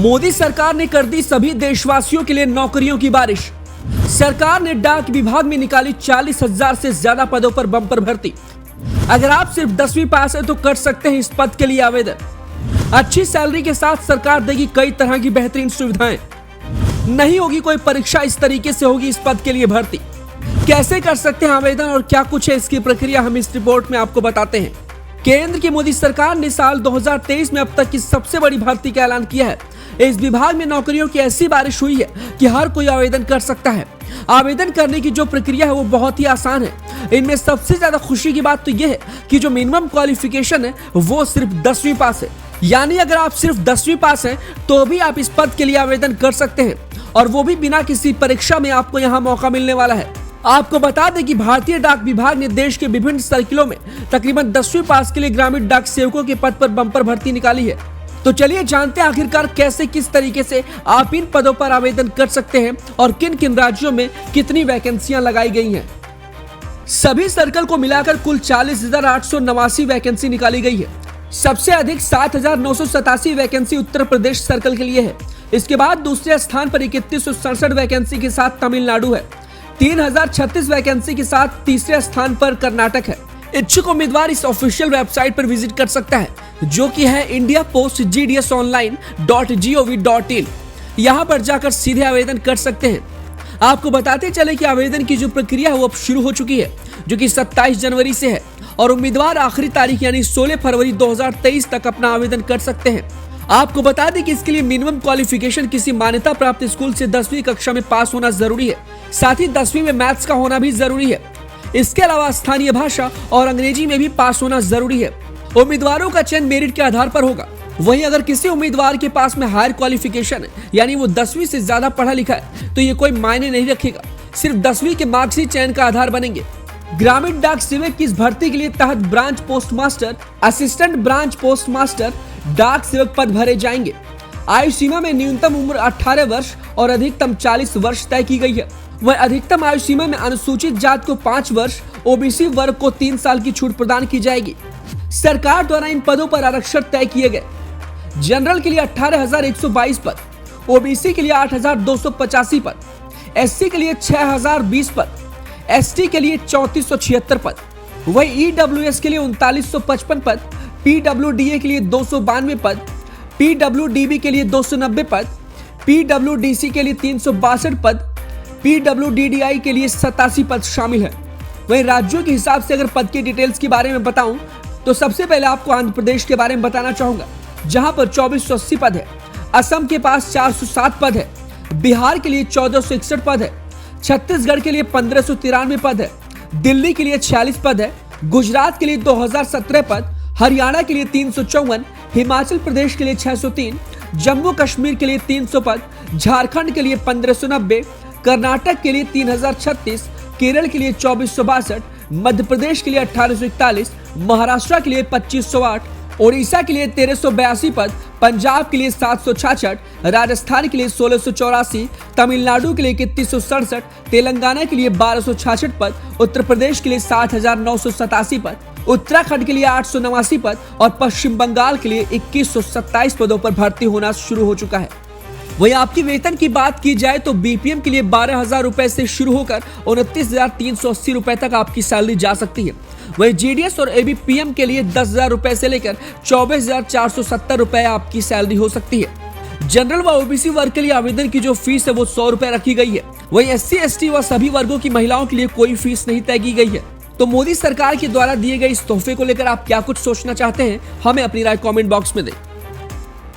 मोदी सरकार ने कर दी सभी देशवासियों के लिए नौकरियों की बारिश। सरकार ने डाक विभाग में निकाली 40,000 से ज्यादा पदों पर बम्पर भर्ती। अगर आप सिर्फ 10वीं पास है तो कर सकते हैं इस पद के लिए आवेदन। अच्छी सैलरी के साथ सरकार देगी कई तरह की बेहतरीन सुविधाएं। नहीं होगी कोई परीक्षा, इस तरीके से होगी इस पद के लिए भर्ती। कैसे कर सकते हैं आवेदन और क्या कुछ है इसकी प्रक्रिया, हम इस रिपोर्ट में आपको बताते हैं। केंद्र की मोदी सरकार ने साल 2023 में अब तक की सबसे बड़ी भर्ती का ऐलान किया है। इस विभाग में नौकरियों की ऐसी बारिश हुई है कि हर कोई आवेदन कर सकता है। आवेदन करने की जो प्रक्रिया है वो बहुत ही आसान है। इनमें सबसे ज्यादा खुशी की बात तो यह है कि जो मिनिमम क्वालिफिकेशन है वो सिर्फ 10वीं पास है। यानी अगर आप सिर्फ 10वीं पास हैं तो भी आप इस पद के लिए आवेदन कर सकते हैं, और वो भी बिना किसी परीक्षा में आपको यहाँ मौका मिलने वाला है। आपको बता दें कि भारतीय डाक विभाग ने देश के विभिन्न सर्किलों में तकरीबन 10वीं पास के लिए ग्रामीण डाक सेवकों के पद पर बम्पर भर्ती निकाली है। तो चलिए जानते हैं आखिरकार कैसे, किस तरीके से आप इन पदों पर आवेदन कर सकते हैं और किन किन राज्यों में कितनी वैकेंसियां लगाई गई हैं। सभी सर्कल को मिलाकर कुल 40,889 वैकेंसी निकाली गई है। सबसे अधिक 7,987 वैकेंसी उत्तर प्रदेश सर्कल के लिए है। इसके बाद दूसरे स्थान पर 3167 वैकेंसी के साथ तमिलनाडु है। 3036 वैकेंसी के साथ तीसरे स्थान पर कर्नाटक है। इच्छुक उम्मीदवार इस ऑफिशियल वेबसाइट पर विजिट कर सकता है, जो कि है indiapostgdsonline.gov.in। यहाँ पर जाकर सीधे आवेदन कर सकते हैं। आपको बताते चले कि आवेदन की जो प्रक्रिया है वो अब शुरू हो चुकी है, जो कि 27 जनवरी से है, और उम्मीदवार आखिरी तारीख यानी 16 फरवरी 2023 तक अपना आवेदन कर सकते हैं। आपको बता दें कि इसके लिए मिनिमम क्वालिफिकेशन किसी मान्यता प्राप्त स्कूल से 10वीं कक्षा में पास होना जरूरी है। साथ ही 10वीं में मैथ्स का होना भी जरूरी है। इसके अलावा स्थानीय भाषा और अंग्रेजी में भी पास होना जरूरी है। उम्मीदवारों का चयन मेरिट के आधार पर होगा। वहीं अगर किसी उम्मीदवार के पास में हायर क्वालिफिकेशन है, यानी वो 10वीं से ज्यादा पढ़ा लिखा है, तो ये कोई मायने नहीं रखेगा। सिर्फ 10वीं के मार्क्स ही चयन का आधार बनेंगे। ग्रामीण डाक सेवक की इस भर्ती के लिए तहत branch post master, assistant branch post master, डाक सेवक पद भरे जाएंगे। आयु सीमा में न्यूनतम उम्र 18 वर्ष और अधिकतम 40 वर्ष तय की गई है। वह अधिकतम आयु सीमा में अनुसूचित जात को 5 वर्ष, ओबीसी वर्ग को 3 साल की छूट प्रदान की जाएगी। सरकार द्वारा इन पदों पर आरक्षण तय किए गए। जनरल के लिए 18,122 पद, ओबीसी के लिए 8,285 पद, एससी के लिए 6,020 पद, एसटी के लिए 3,476 पद, वही ईडब्ल्यूएस के लिए 3,955 पद, पीडब्ल्यूडीए के लिए 292 पद, पीडब्ल्यूडीबी के लिए 290 पद, पीडब्ल्यूडीसी के लिए 362 पद, पीडब्ल्यूडीडीआई के लिए 87 पद शामिल है। वहीं राज्यों के हिसाब से अगर पद की डिटेल्स के बारे में बताऊं तो सबसे पहले आपको आंध्र प्रदेश के बारे में बताना चाहूंगा, जहां पर 2480 पद है। असम के पास 407 पद है। बिहार के लिए 1461 पद है। छत्तीसगढ़ के लिए 1593 पद है। दिल्ली के लिए 46 पद है। गुजरात के लिए 2017 पद, हरियाणा के लिए 354, हिमाचल प्रदेश के लिए 603, जम्मू कश्मीर के लिए 300 पद, झारखंड के लिए 1590, कर्नाटक के लिए 3036, केरल के लिए 2462, मध्य प्रदेश के लिए 1841, महाराष्ट्र के लिए 2508, ओडिशा के लिए 1382 पद, पंजाब के लिए 766, राजस्थान के लिए 1684, तमिलनाडु के लिए 3167, तेलंगाना के लिए 1266 पद, उत्तर प्रदेश के लिए 60,987 पद, उत्तराखंड के लिए 889 पद और पश्चिम बंगाल के लिए 2127 पदों पर भर्ती होना शुरू हो चुका है। वहीं आपकी वेतन की बात की जाए तो बीपीएम के लिए 12,000 रुपए से शुरू होकर 29,380 रुपए तक आपकी सैलरी जा सकती है। वहीं जीडीएस और एबीपीएम के लिए 10,000 रुपए से लेकर 24,470 रुपए आपकी सैलरी हो सकती है। जनरल व ओबीसी वर्ग के लिए आवेदन की जो फीस है वो 100 रुपए रखी गई है। वहीं एससी, एसटी व सभी वर्गों की महिलाओं के लिए कोई फीस नहीं तय की गई है। तो मोदी सरकार के द्वारा दिए गए इस तोहफे को लेकर आप क्या कुछ सोचना चाहते हैं, हमें अपनी राय कमेंट बॉक्स में दें।